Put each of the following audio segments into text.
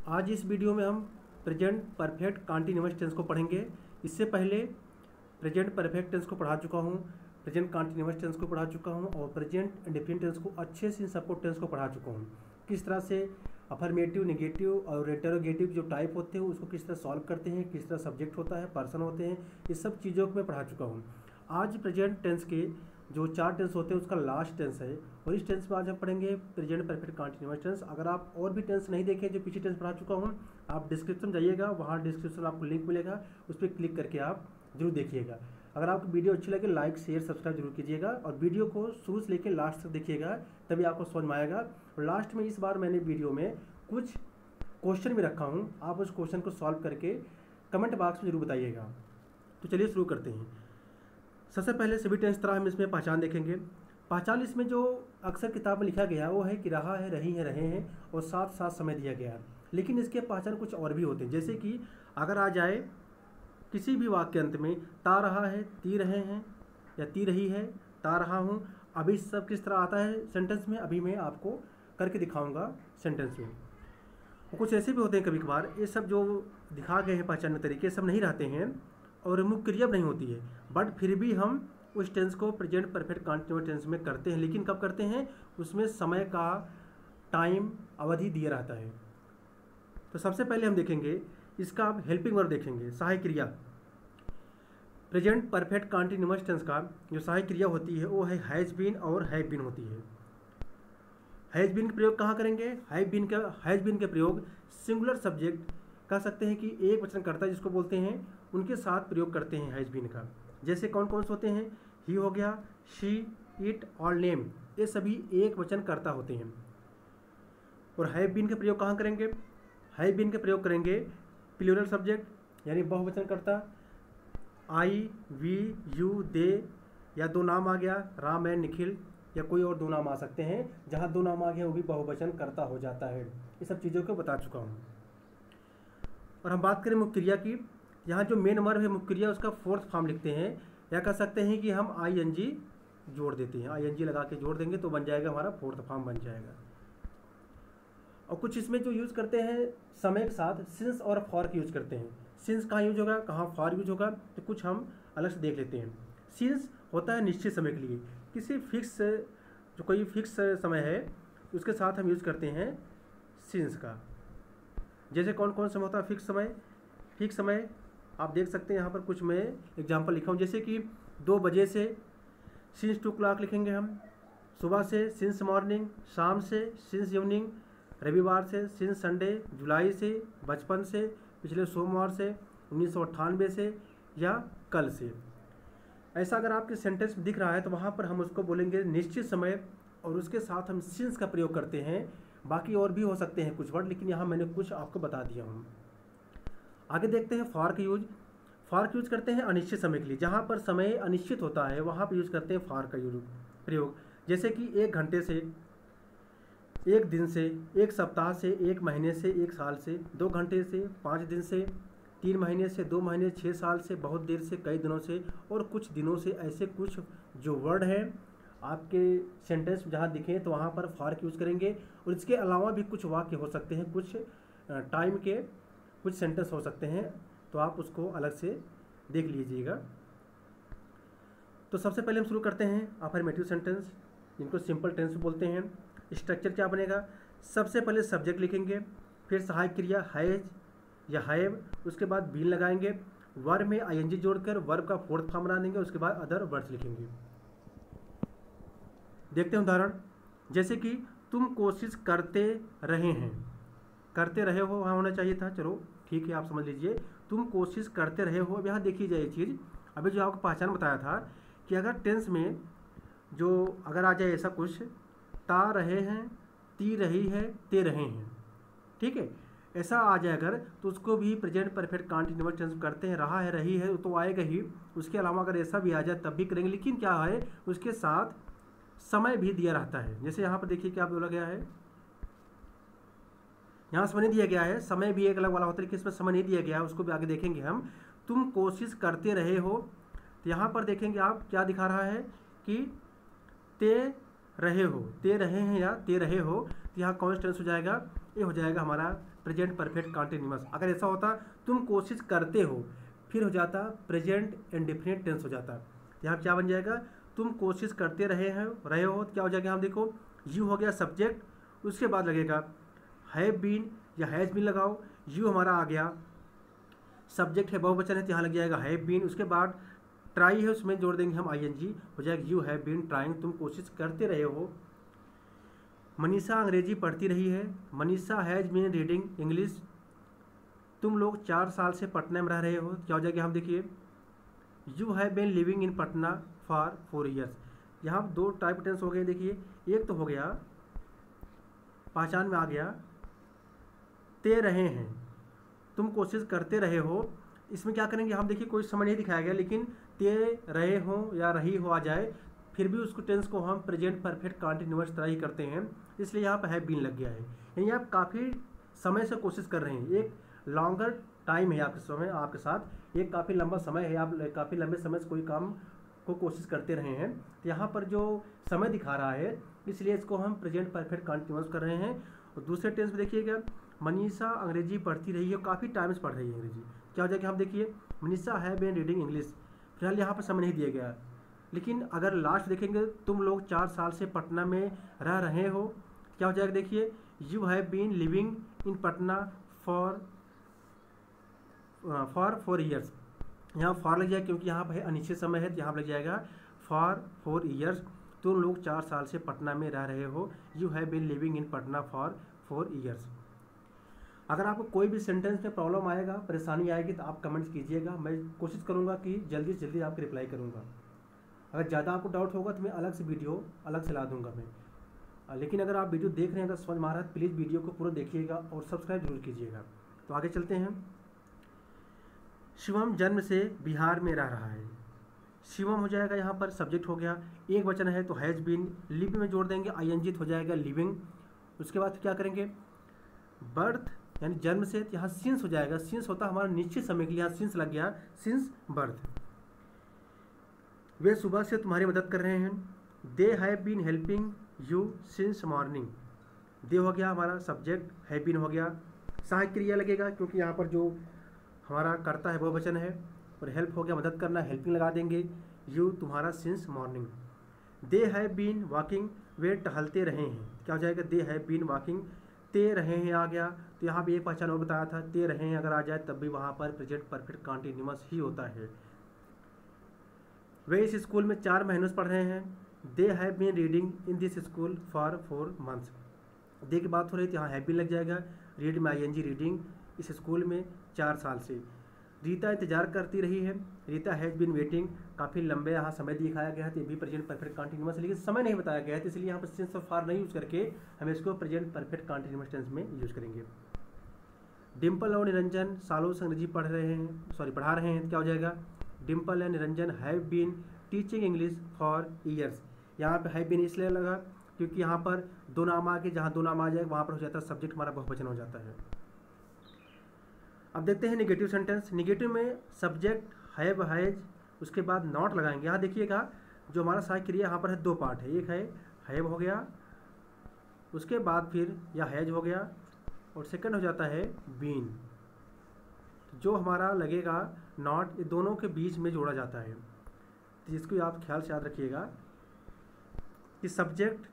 आज इस वीडियो में हम प्रेजेंट परफेक्ट कंटीन्यूअस टेंस को पढ़ेंगे। इससे पहले प्रेजेंट परफेक्ट टेंस को पढ़ा चुका हूँ, प्रेजेंट कंटीन्यूअस टेंस को पढ़ा चुका हूँ और प्रेजेंट इंडेफिनिट टेंस को अच्छे से इन सबको टेंस को पढ़ा चुका हूँ। किस तरह से अफर्मेटिव, नेगेटिव और इंटरोगेटिव जो टाइप होते हैं उसको किस तरह सॉल्व करते हैं, किस तरह सब्जेक्ट होता है, पर्सन होते हैं, इस सब चीज़ों को मैं पढ़ा चुका हूँ। आज प्रेजेंट टेंस के जो 4 टेंस होते हैं उसका लास्ट टेंस है और इस टेंस में आज हम पढ़ेंगे प्रेजेंट परफेक्ट कंटीन्यूअस टेंस। अगर आप और भी टेंस नहीं देखें जो पीछे टेंस पढ़ा चुका हूँ, आप डिस्क्रिप्शन जाइएगा, वहाँ डिस्क्रिप्शन आपको लिंक मिलेगा, उस पर क्लिक करके आप जरूर देखिएगा। अगर आपको वीडियो अच्छी लगे लाइक शेयर सब्सक्राइब जरूर कीजिएगा और वीडियो को शुरू से लेकर लास्ट तक देखिएगा, तभी आपको समझ में आएगा। और लास्ट में इस बार मैंने वीडियो में कुछ क्वेश्चन भी रखा हूँ, आप उस क्वेश्चन को सॉल्व करके कमेंट बॉक्स में जरूर बताइएगा। तो चलिए शुरू करते हैं। सबसे पहले सभी टेंस तरह हम इसमें पहचान देखेंगे। पहचान इसमें जो अक्सर किताब में लिखा गया वो है कि रहा है, रही है, रहे हैं और साथ साथ समय दिया गया है। लेकिन इसके पहचान कुछ और भी होते हैं, जैसे कि अगर आ जाए किसी भी वाक्य अंत में ता रहा है, ती रहे हैं या ती रही है, ता रहा हूँ, अभी सब किस तरह आता है सेंटेंस में, अभी मैं आपको करके दिखाऊंगा सेंटेंस में। और कुछ ऐसे भी होते हैं कभी कभार, ये सब जो दिखा गए हैं पहचानने तरीके सब नहीं रहते हैं और मुख्य क्रिया नहीं होती है, बट फिर भी हम उस टेंस को प्रेजेंट परफेक्ट कंटीन्यूअस टेंस में करते हैं। लेकिन कब करते हैं, उसमें समय का टाइम अवधि दिया रहता है। तो सबसे पहले हम देखेंगे इसका आप हेल्पिंग वर्ब देखेंगे, सहायक क्रिया। प्रेजेंट परफेक्ट कंटीन्यूअस टेंस का जो सहायक क्रिया होती है वो है हैज बीन और हैव बीन होती है। हैज बीन का प्रयोग कहाँ करेंगे, हैज बीन का प्रयोग सिंगुलर सब्जेक्ट कह सकते हैं कि एक वचनकर्ता जिसको बोलते हैं उनके साथ प्रयोग करते हैं हैज बीन का। जैसे कौन कौन से होते हैं, ही हो गया, शी, इट और नेम, ये सभी एक वचनकर्ता होते हैं। और हैव बीन का प्रयोग कहाँ करेंगे, हैव बीन का प्रयोग करेंगे प्लूरल सब्जेक्ट यानी बहुवचनकर्ता, आई, वी, यू, दे, या दो नाम आ गया राम एंड निखिल, या कोई और दो नाम आ सकते हैं, जहाँ दो नाम आ गया वो भी बहुवचनकर्ता हो जाता है। ये सब चीज़ों को बता चुका हूँ। और हम बात करें मुख्य क्रिया की, यहाँ जो मेन वर्ब है मुख्य क्रिया उसका फोर्थ फॉर्म लिखते हैं, या कह सकते हैं कि हम ING जोड़ देते हैं, ING लगा के जोड़ देंगे तो बन जाएगा हमारा फोर्थ फॉर्म बन जाएगा। और कुछ इसमें जो यूज़ करते हैं समय के साथ सिंस और फॉर यूज़ करते हैं। सिंस कहाँ यूज होगा, कहाँ फॉर यूज होगा, तो कुछ हम अलग से देख लेते हैं। सिंस होता है निश्चित समय के लिए, किसी फिक्स जो कोई फिक्स समय है उसके साथ हम यूज़ करते हैं सिंस का। जैसे कौन कौन समय होता है फिक्स समय, फिक्स समय आप देख सकते हैं यहाँ पर कुछ मैं एग्जांपल लिखा हूँ। जैसे कि 2 बजे से सिंस 2 o'clock लिखेंगे हम, सुबह से सिंस मॉर्निंग, शाम से सिंस इवनिंग, रविवार से सिंस संडे, जुलाई से, बचपन से, पिछले सोमवार से, 1998 से, या कल से। ऐसा अगर आपके सेंटेंस में दिख रहा है तो वहाँ पर हम उसको बोलेंगे निश्चित समय और उसके साथ हम सिंस का प्रयोग करते हैं। बाकी और भी हो सकते हैं कुछ वर्ड, लेकिन यहाँ मैंने कुछ आपको बता दिया हूँ। आगे देखते हैं फॉर का यूज। फॉर का यूज करते हैं अनिश्चित समय के लिए, जहाँ पर समय अनिश्चित होता है वहाँ पर यूज करते हैं फॉर का प्रयोग। जैसे कि 1 घंटे से, 1 दिन से, 1 सप्ताह से, 1 महीने से, 1 साल से, 2 घंटे से, 5 दिन से, 3 महीने से, 2 महीने, 6 साल से, बहुत देर से, कई दिनों से और कुछ दिनों से। ऐसे कुछ जो वर्ड हैं आपके सेंटेंस जहाँ दिखे तो वहाँ पर फॉर यूज़ करेंगे। और इसके अलावा भी कुछ वाक्य हो सकते हैं, कुछ टाइम के कुछ सेंटेंस हो सकते हैं, तो आप उसको अलग से देख लीजिएगा। तो सबसे पहले हम शुरू करते हैं अफर्मेटिव सेंटेंस, जिनको सिंपल टेंस बोलते हैं। स्ट्रक्चर क्या बनेगा, सबसे पहले सब्जेक्ट लिखेंगे, फिर सहायक क्रिया हैज या हैव, उसके बाद बीन लगाएंगे, वर्ब में ING जोड़कर वर्ब का फोर्थ फॉर्म बना देंगे, उसके बाद अदर वर्ड्स लिखेंगे। देखते हैं उदाहरण, जैसे कि तुम कोशिश करते रहे हैं, करते रहे हो वहाँ होना चाहिए था, चलो ठीक है आप समझ लीजिए, तुम कोशिश करते रहे हो। अब यहाँ देखिए जाए चीज़, अभी जो आपको पहचान बताया था कि अगर टेंस में जो अगर आ जाए ऐसा कुछ, ता रहे हैं, ती रही है, ते रहे हैं, ठीक है, ऐसा आ जाए अगर, तो उसको भी प्रेजेंट परफेक्ट कंटीन्यूअस टेंस करते हैं। रहा है, रही है तो आएगा ही, उसके अलावा अगर ऐसा भी आ जाए तब भी करेंगे। लेकिन क्या है, उसके साथ समय भी दिया रहता है। जैसे यहाँ पर देखिए क्या बोला गया है, यहाँ समय नहीं दिया गया है, समय भी एक अलग वाला होता है, लेकिन इसमें समय नहीं दिया गया है, उसको भी आगे देखेंगे हम। तुम कोशिश करते रहे हो, तो यहाँ पर देखेंगे आप क्या दिखा रहा है कि ते रहे हो, ते रहे हैं या ते रहे हो, तो यहाँ कौन टेंस हो जाएगा, ये हो जाएगा हमारा प्रेजेंट परफेक्ट कंटिन्यूअस। अगर ऐसा होता तुम कोशिश करते हो, फिर हो जाता प्रेजेंट इंडेफिनिट टेंस हो जाता। यहाँ क्या बन जाएगा, तुम कोशिश करते रहे हो तो क्या हो जाएगा, हम देखो यू हो गया सब्जेक्ट, उसके बाद लगेगा हैव बीन या हैज़ बीन लगाओ, यू हमारा आ गया सब्जेक्ट है बहुवचन है तो यहाँ लग जाएगा हैव बीन, उसके बाद ट्राई है उसमें जोड़ देंगे हम आईएनजी, हो जाएगा यू हैव बीन ट्राइंग, तुम कोशिश करते रहे हो। मनीषा अंग्रेजी पढ़ती रही है, Manisha has been reading English, तुम लोग 4 साल से पटना में रह रहे हो, क्या हो जाएगा, हम देखिए you have been living in Patna for 4 years. यहाँ 2 टाइप टेंस हो गए, देखिए एक तो हो गया पहचान में आ गया ते रहे हैं, तुम कोशिश करते रहे हो, इसमें क्या करेंगे हम देखिए कोई समय नहीं दिखाया गया, लेकिन ते रहे हो या रही हो आ जाए फिर भी उसको टेंस को हम प्रेजेंट परफेक्ट कंटिन्यूअस तरह ही करते हैं, इसलिए यहाँ पर हैव बीन लग गया है। यानी आप काफ़ी समय से कोशिश कर रहे हैं, एक लॉन्गर टाइम है आपके समय आपके साथ, एक काफ़ी लंबा समय है, आप काफ़ी लंबे समय से कोई काम को कोशिश करते रहे हैं, तो यहाँ पर जो समय दिखा रहा है इसलिए इसको हम प्रेजेंट परफेक्ट कंटिन्यूअस कर रहे हैं। और दूसरे टेंस में देखिएगा मनीषा अंग्रेजी पढ़ती रही है, काफ़ी टाइम से पढ़ रही है अंग्रेजी, क्या हो जाएगा, हम देखिए Manisha have been reading English, फिलहाल यहाँ पर समय नहीं दिया गया, लेकिन अगर लास्ट देखेंगे तुम लोग 4 साल से पटना में रह रहे हो, क्या हो जाएगा, देखिए you have been living in Patna for 4 years, यहाँ फॉर लग जाएगा क्योंकि यहाँ पर अनिश्चित समय है तो यहाँ पर लग जाएगा फॉर 4 ईयर्स, तुम लोग 4 साल से पटना में रह रहे हो, you have been living in Patna for 4 years. अगर आपको कोई भी सेंटेंस में प्रॉब्लम आएगा, परेशानी आएगी तो आप कमेंट्स कीजिएगा, मैं कोशिश करूँगा कि जल्दी से जल्दी आपको रिप्लाई करूँगा। अगर ज़्यादा आपको डाउट होगा तो मैं अलग से वीडियो अलग से ला दूँगा मैं, लेकिन अगर आप वीडियो देख रहे हैं तो समझ में आ रहा है, प्लीज़ वीडियो को पूरा देखिएगा और सब्सक्राइब जरूर कीजिएगा। तो आगे चलते हैं। शिवम जन्म से बिहार में रह रहा है, शिवम हो जाएगा यहाँ पर सब्जेक्ट हो गया, एक वचन है तो हैज़ बीन, लिविंग में जोड़ देंगे आईएनजी हो जाएगा लिविंग, उसके बाद क्या करेंगे बर्थ यानी जन्म से, यहाँ सिंस हो जाएगा, सिंस होता हमारा निश्चित समय के लिए, यहाँ सिंस लग गया सिंस बर्थ। वे सुबह से तुम्हारी मदद कर रहे हैं, they have been helping you since morning, दे हो गया हमारा सब्जेक्ट, हैव बीन हो गया सहायक क्रिया लगेगा क्योंकि यहाँ पर जो हमारा करता है वो वचन है, और हेल्प हो गया मदद करना, हेल्पिंग लगा देंगे, यू तुम्हारा since morning. They have been walking, वे टहलते रहे हैं, क्या हो जाएगा, दे हैव बीन वॉकिंग, ते रहे हैं आ गया, तो यहाँ भी एक पहचान और बताया था, ते रहे हैं अगर आ जाए तब भी वहाँ पर प्रेजेंट परफेक्ट कंटिन्यूअस ही होता है। वे इस स्कूल में 4 महीनों से पढ़ रहे हैं, they have been reading in this school for 4 months, दे की बात हो रही थी यहाँ हैव बीन लग जाएगा, रीड में आईएनजी रीडिंग, इस स्कूल में 4 साल से। रीता इंतजार करती रही है, रीता हैज़ बीन वेटिंग, काफ़ी लंबे यहाँ समय दिखाया गया है तो ये भी प्रेजेंट परफेक्ट कंटिन्यूअस, लेकिन समय नहीं बताया गया है तो इसलिए यहाँ पर सिंस और फॉर नहीं यूज़ करके हम इसको प्रेजेंट परफेक्ट कंटिन्यूअस टेंस में यूज़ करेंगे। डिम्पल और निरंजन सालों से अंग्रेजी पढ़ा रहे हैं, क्या हो जाएगा, Dimple and Niranjan have been teaching English for years, यहाँ पर हैव बीन इसलिए लगा क्योंकि यहाँ पर 2 नाम आ गए, जहाँ 2 नाम आ जाएगा वहाँ पर हो जाता है सब्जेक्ट हमारा बहुवचन हो जाता है। अब देखते हैं नेगेटिव सेंटेंस। नेगेटिव में सब्जेक्ट हैव हैज, उसके बाद नॉट लगाएंगे। यहाँ देखिएगा जो हमारा सहायक क्रिया यहाँ पर है 2 पार्ट है, एक है हैव हो गया, उसके बाद फिर या हैज हो गया, और सेकंड हो जाता है बीन, जो हमारा लगेगा नॉट, ये दोनों के बीच में जोड़ा जाता है, तो जिसको आप ख्याल से याद रखिएगा कि subject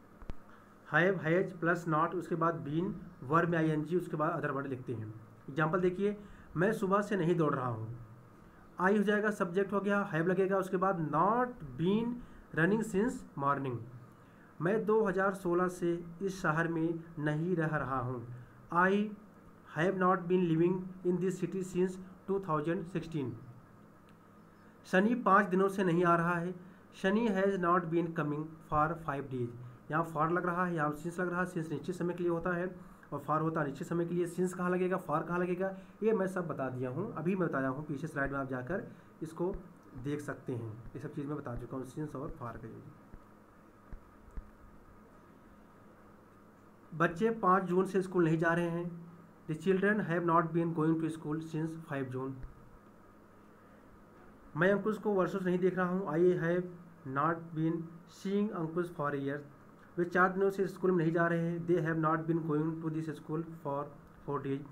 have has plus not, उसके बाद बीन, वर्ब में आईएनजी, उसके बाद अदर वर्ड लिखते हैं। एग्जाम्पल देखिए, मैं सुबह से नहीं दौड़ रहा हूँ, आई हो जाएगा सब्जेक्ट हो गया, हैव लगेगा, उसके बाद not been running since morning, मैं 2016 से इस शहर में नहीं रह रहा हूँ, I have not been living in this city since 2016, Shani 5 दिनों से नहीं आ रहा है, Shani has not been coming for 5 days, यहाँ फॉर लग रहा है, यहाँ सिंस लग रहा है, सिंस निश्चित समय के लिए होता है और फॉर होता है निश्चित समय के लिए, सिंस कहाँ लगेगा, फॉर कहाँ लगेगा, ये मैं सब बता दिया हूँ, अभी मैं बताया हूँ, पीछे स्लाइड में आप जाकर इसको देख सकते हैं, ये सब चीज़ मैं बता चुका हूँ, सिंस और फॉर का। बच्चे 5 जून से स्कूल नहीं जा रहे हैं, the children have not been going to school since 5 June, मैं अंकुश को वर्षों से नहीं देख रहा हूँ, I have not been seeing Ankush for years, वे 4 दिनों से स्कूल में नहीं जा रहे हैं। They have not been going to this school for 4 days.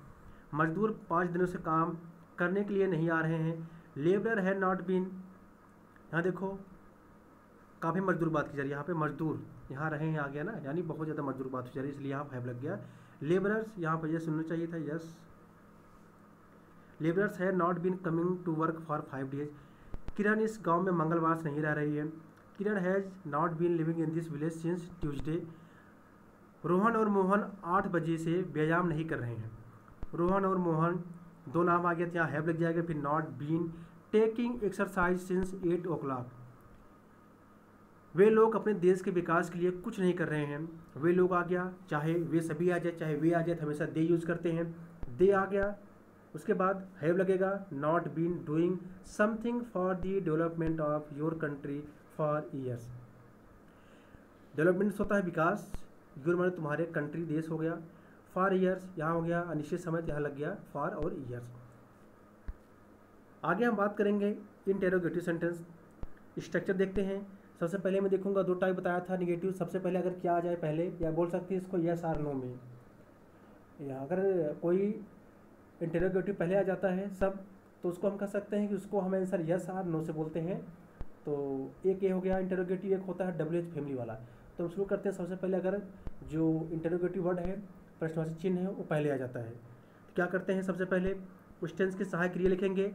मजदूर 5 दिनों से काम करने के लिए नहीं आ रहे हैं। लेबर हैव नॉट बीन, यहाँ देखो काफ़ी मजदूर बात की जा रही है, यहाँ पे मजदूर यहाँ रहे हैं आ गया ना, यानी बहुत ज़्यादा मजदूर बात हो जा रही है, इसलिए यहाँ हैव लग गया। लेबरर्स यहाँ पर यह सुनना चाहिए था, yes. Labourers have not been coming to work for 5 days. Kiran इस गांव में मंगलवार से नहीं रह रही है। Kiran has not been living in this village since Tuesday. Rohan और मोहन 8 बजे से व्यायाम नहीं कर रहे हैं। रोहन और मोहन 2 नाम आ गया तो यहाँ हैव लग जाएगा, फिर not been taking exercise since 8 o'clock। वे लोग अपने देश के विकास के लिए कुछ नहीं कर रहे हैं। वे लोग आ गया, चाहे वे सभी आ जाए चाहे वे आ जाए, तो हमेशा दे यूज़ करते हैं। दे आ गया, उसके बाद हैव लगेगा। Not been doing something for the development of your country for years. Development होता है विकास, योर माने तुम्हारे, कंट्री देश हो गया। फॉर ईयर्स यहाँ हो गया अनिश्चित समय, यहाँ लग गया फॉर और ईयर्स। आगे हम बात करेंगे इंटेरोगेटिव सेंटेंस। स्ट्रक्चर देखते हैं। सबसे पहले मैं देखूंगा 2 टाइप बताया था निगेटिव। सबसे पहले अगर क्या आ जाए पहले, या बोल सकते हैं इसको यस आर नो में, या अगर कोई इंटेरोगेटिव पहले आ जाता है सब, तो उसको हम कह सकते हैं कि उसको हम आंसर यस आर नो से बोलते हैं। तो एक ये हो गया इंटेरोगेटिव, एक होता है WH फैमिली वाला। तो हम शुरू करते हैं। सबसे पहले अगर जो इंटेरोगेटिव वर्ड है, प्रश्नवाची चिन्ह है, वो पहले आ जाता है, तो क्या करते हैं, सबसे पहले उस टेंस के सहायक क्रिया लिखेंगे,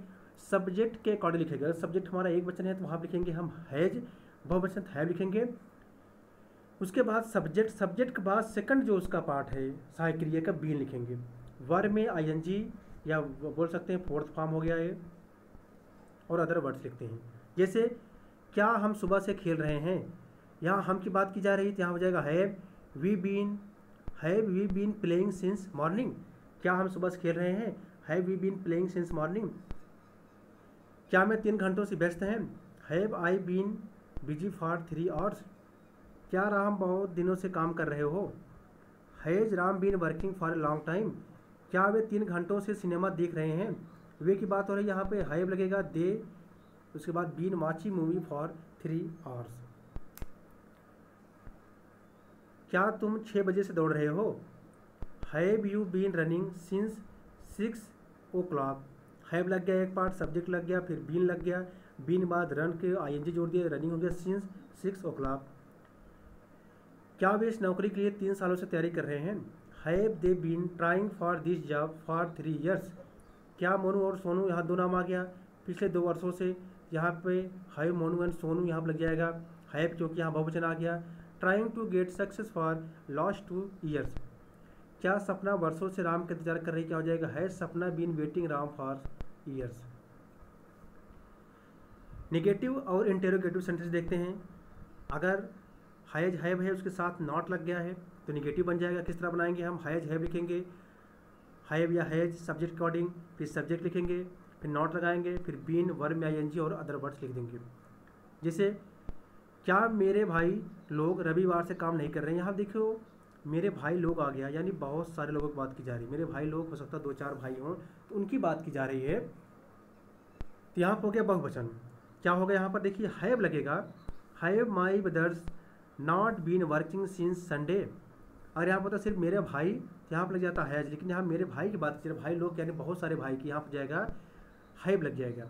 सब्जेक्ट के अकॉर्डिंग लिखेंगे। अगर सब्जेक्ट हमारा एक वचन है तो वहाँ लिखेंगे हम हैज, बहुवचन हैव लिखेंगे। उसके बाद सब्जेक्ट के बाद सेकंड जो उसका पार्ट है सहायक क्रिया का, बीन लिखेंगे। वर्ब में ING या बोल सकते हैं फोर्थ फॉर्म हो गया है, और अदर वर्ड्स लिखते हैं। जैसे क्या हम सुबह से खेल रहे हैं, यहाँ हम की बात की जा रही है, तो यहाँ हो जाएगा have we been playing since morning. क्या हम सुबह से खेल रहे हैं, have we been playing since morning. क्या मैं 3 घंटों से व्यस्त हैं, have I been busy for 3 hours। क्या राम बहुत दिनों से काम कर रहे हो, has Ram been working for a long time. क्या वे 3 घंटों से सिनेमा देख रहे हैं, वे की बात हो रही है, यहाँ पे हैव लगेगा। दे, उसके बाद been watching movie for 3 hours। क्या तुम 6 बजे से दौड़ रहे हो, have you been running since 6 o'clock। Have लग गया एक पार्ट, सब्जेक्ट लग गया, फिर बीन लग गया, बीन बाद रन के ING जोड़ दिया, रनिंग हो गया सिंस 6 o'clock। क्या वे इस नौकरी के लिए 3 सालों से तैयारी कर रहे हैं, have they been trying for this job for 3 years। क्या मोनू और सोनू, यहाँ 2 नाम आ गया, पिछले 2 वर्षों से, यहाँ पे हैव मोनू एंड सोनू यहाँ पर लग जाएगा हैव, क्योंकि यहाँ बहुवचन आ गया। Trying to get success for last 2 years। क्या सपना वर्षों से राम का इंतजार कर रही, क्या हो जाएगा, है Sapna been waiting Ram for years. Negative और इंटेरोगेटिव सेंटेंस देखते हैं। अगर हैज हैव है उसके साथ नॉट लग गया है तो नेगेटिव बन जाएगा। किस तरह बनाएंगे हम, हैज हैव लिखेंगे, हैव या हैज सब्जेक्ट अकॉर्डिंग, फिर सब्जेक्ट लिखेंगे, फिर नॉट लगाएंगे, फिर बीन वर्ब में ING और अदर वर्ड्स लिख देंगे। जैसे क्या मेरे भाई लोग रविवार से काम नहीं कर रहे हैं, यहाँ देखो मेरे भाई लोग आ गया, यानी बहुत सारे लोगों की बात की जा रही है। मेरे भाई लोग हो सकता है 2-4 भाई हों तो उनकी बात की जा रही है, तो यहाँ पर हो गया बहुवचन। क्या होगा यहाँ पर देखिए, हैव लगेगा, have my brothers not been working since Sunday. और यहाँ पर तो सिर्फ मेरे भाई, यहाँ पर लग जाता हैज, लेकिन यहाँ मेरे भाई की बात की, भाई लोग यानी बहुत सारे भाई की, यहाँ पर जाएगा हैव लग जाएगा।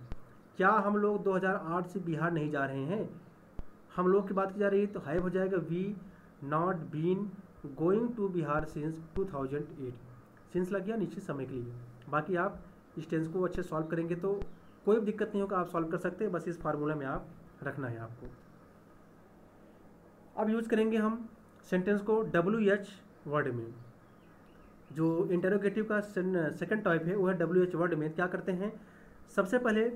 क्या हम लोग 2008 से बिहार नहीं जा रहे हैं, हम लोग की बात की जा रही है तो हैव हो जाएगा। We not been going to Bihar since 2008। Since लग गया निश्चित समय के लिए। बाकी आप इस टेंस को अच्छे सॉल्व करेंगे तो कोई भी दिक्कत नहीं होगा, आप सॉल्व कर सकते हैं, बस इस फार्मूला में आप रखना है आपको। अब यूज करेंगे हम सेंटेंस को WH वर्ड में। जो इंटेरोगेटिव का सेकंड टाइप है वो है WH वर्ड में। क्या करते हैं, सबसे पहले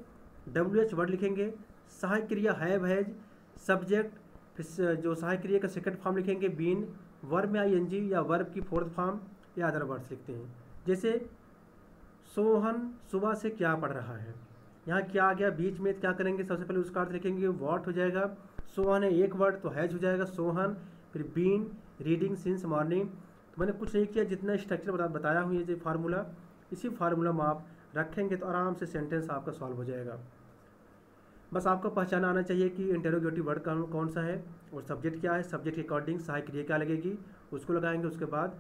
WH वर्ड लिखेंगे, सहायक क्रिया हैव हैज, सब्जेक्ट, फिर जो सहायक क्रिया का सेकंड फॉर्म लिखेंगे बीन, वर्ब में ING या वर्ब की फोर्थ फॉर्म या अदर वर्ड्स लिखते हैं। जैसे सोहन सुबह से क्या पढ़ रहा है, यहाँ क्या आ गया बीच में, क्या करेंगे, सबसे पहले उसका अर्थ लिखेंगे, व्हाट हो जाएगा, सोहन है एक वर्ड तो हैज हो जाएगा सोहन, फिर बीन रीडिंग सिंस मॉर्निंग। तो मैंने कुछ नहीं किया, जितना स्ट्रक्चर बताया हुआ है जो फार्मूला, इसी फार्मूला में आप रखेंगे तो आराम से सेंटेंस आपका सॉल्व हो जाएगा। बस आपको पहचान आना चाहिए कि इंटेरोगेटिव वर्ड कौन सा है और सब्जेक्ट क्या है। सब्जेक्ट के अकॉर्डिंग सहायक क्रिया क्या लगेगी उसको लगाएंगे। उसके बाद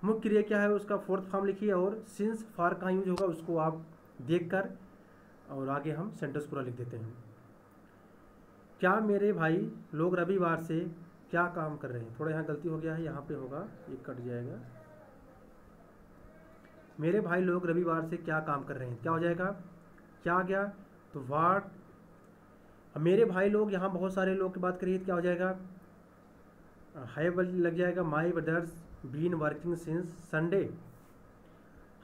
मुख्य क्रिया क्या है उसका फोर्थ फॉर्म लिखिए और सिंस फॉर कहाँ यूज होगा उसको आप देख कर और आगे हम सेंटेंस पूरा लिख देते हैं। क्या मेरे भाई लोग रविवार से क्या काम कर रहे हैं। थोड़ा यहाँ गलती हो गया है, यहाँ पे होगा, ये कट जाएगा। मेरे भाई लोग रविवार से क्या काम कर रहे हैं, क्या हो जाएगा, क्या आ गया तो वाट। मेरे भाई लोग, यहाँ बहुत सारे लोग की बात करिए क्या हो जाएगा, हैव लग जाएगा। My brothers been working since Sunday.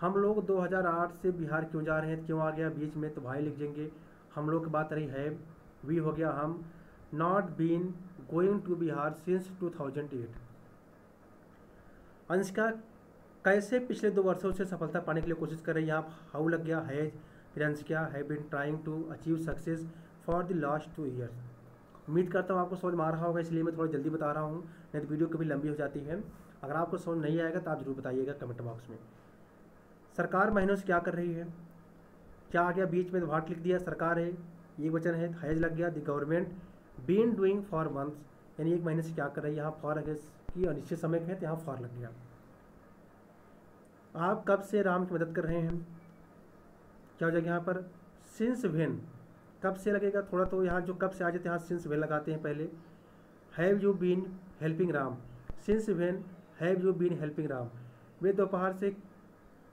हम लोग 2008 से बिहार क्यों जा रहे हैं, क्यों आ गया बीच में, तो भाई लिख देंगे। हम लोग की बात रही है, वी हो गया हम। Not been going to Bihar since 2008। Anshika कैसे पिछले 2 वर्षों से सफलता पाने के लिए कोशिश कर रही है, यहाँ हाउ लग गया हैज। फिर Anshika have been trying to achieve success for the last 2 years. उम्मीद करता हूँ आपको समझ में आ रहा होगा, इसलिए मैं थोड़ा जल्दी बता रहा हूँ, नहीं तो वीडियो कभी लंबी हो जाती है। अगर आपको समझ नहीं आएगा तो आप जरूर बताइएगा कमेंट बॉक्स में। सरकार महीनों से क्या कर रही है, क्या आ गया बीच में, वाट लिख दिया, सरकार है, ये वचन है, हैज लग गया। The government been doing for months, यानी 1 महीने से क्या कर रही है, यहाँ फॉर अगर की अनिश्चित समय है तो यहाँ फॉर लग गया। आप कब से राम की मदद कर रहे हैं, क्या हो जाएगा यहाँ पर, सिंस व्हेन। कब से लगेगा, थोड़ा तो यहाँ जो कब से आ जाते हैं यहाँ सिंस व्हेन लगाते हैं पहले। Have you been helping Ram, since when have you been helping Ram. वे दोपहर से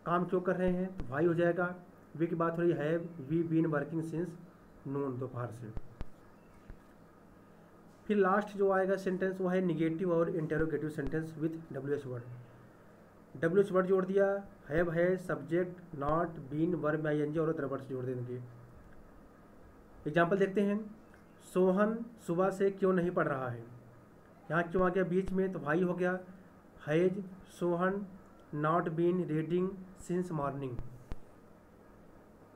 काम क्यों कर रहे हैं, तो भाई हो जाएगा। वे की बात हो रही है, have we been working since noon, दोपहर से। फिर लास्ट जो आएगा सेंटेंस वो है निगेटिव और interrogative sentence with WH word. WH word जोड़ दिया, हैव है, subject, not, been, verb, ING और अदर वर्ड्स जोड़ देंगे। एग्जाम्पल देखते हैं। सोहन सुबह से क्यों नहीं पढ़ रहा है, यहाँ क्यों आ गया बीच में, तो भाई हो गया। Has Sohan not been reading since morning.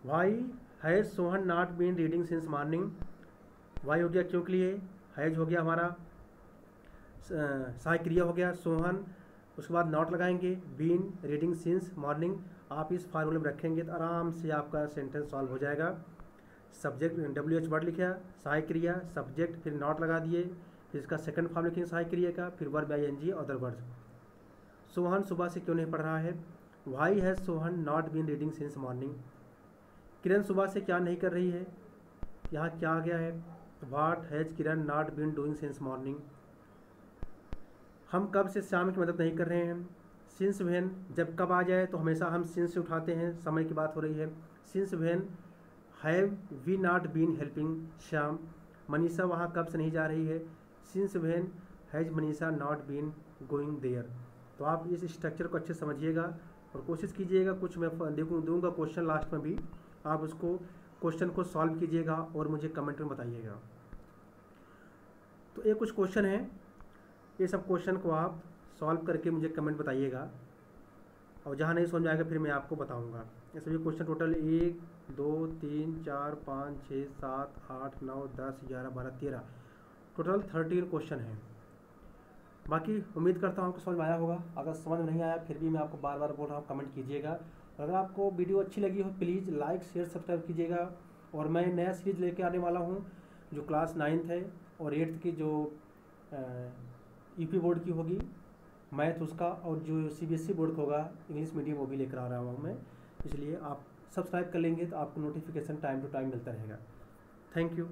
Why has Sohan not been reading since morning. Why हो गया क्यों के लिए, हैज हो गया हमारा सहायक क्रिया हो गया सोहन, उसके बाद नॉट लगाएंगे, बीन रीडिंग सिंस मॉर्निंग। आप इस फार्मूले में रखेंगे तो आराम से आपका सेंटेंस सॉल्व हो जाएगा। सब्जेक्ट WH वर्ड लिखा, सहायक क्रिया, सब्जेक्ट, फिर नॉट लगा दिए, फिर इसका सेकंड फॉर्म लिखेंगे सहायक क्रिया का, फिर verb ING other words. Sohan सुबह से क्यों नहीं पढ़ रहा है, why has Sohan not been reading since morning. Kiran सुबह से क्या नहीं कर रही है, यहाँ क्या आ गया है, what has Kiran not been doing since morning. हम कब से श्याम की मदद नहीं कर रहे हैं, सिंस व्हेन। जब कब आ जाए तो हमेशा हम सिंस से उठाते हैं, समय की बात हो रही है। Since when have we not been helping Shyam. Manisha वहाँ कब से नहीं जा रही है, since when has Manisha not been going there. तो आप इस स्ट्रक्चर को अच्छे समझिएगा और कोशिश कीजिएगा, कुछ मैं दूंगा क्वेश्चन लास्ट में भी, आप उसको क्वेश्चन को सॉल्व कीजिएगा और मुझे कमेंट में बताइएगा। तो ये कुछ क्वेश्चन है, ये सब क्वेश्चन को आप सॉल्व करके मुझे कमेंट बताइएगा, और जहाँ नहीं समझ में आएगा फिर मैं आपको बताऊँगा। ये सभी क्वेश्चन टोटल 1 2 3 4 5 6 7 8 9 10 11 12 13 टोटल 13 क्वेश्चन हैं। बाकी उम्मीद करता हूँ आपको समझ में आया होगा। अगर समझ में नहीं आया फिर भी मैं आपको बार बार बोल रहा हूँ, कमेंट कीजिएगा। अगर आपको वीडियो अच्छी लगी हो प्लीज़ लाइक शेयर सब्सक्राइब कीजिएगा। और मैं नया सीरीज़ लेके आने वाला हूँ जो क्लास 9th है और 8th की जो UP बोर्ड की होगी मैथ उसका, और जो CBSE बोर्ड का होगा इंग्लिश मीडियम, वो भी लेकर आ रहा हूँ मैं। इसलिए आप सब्सक्राइब कर लेंगे तो आपको नोटिफिकेशन टाइम टू टाइम मिलता रहेगा। Thank you.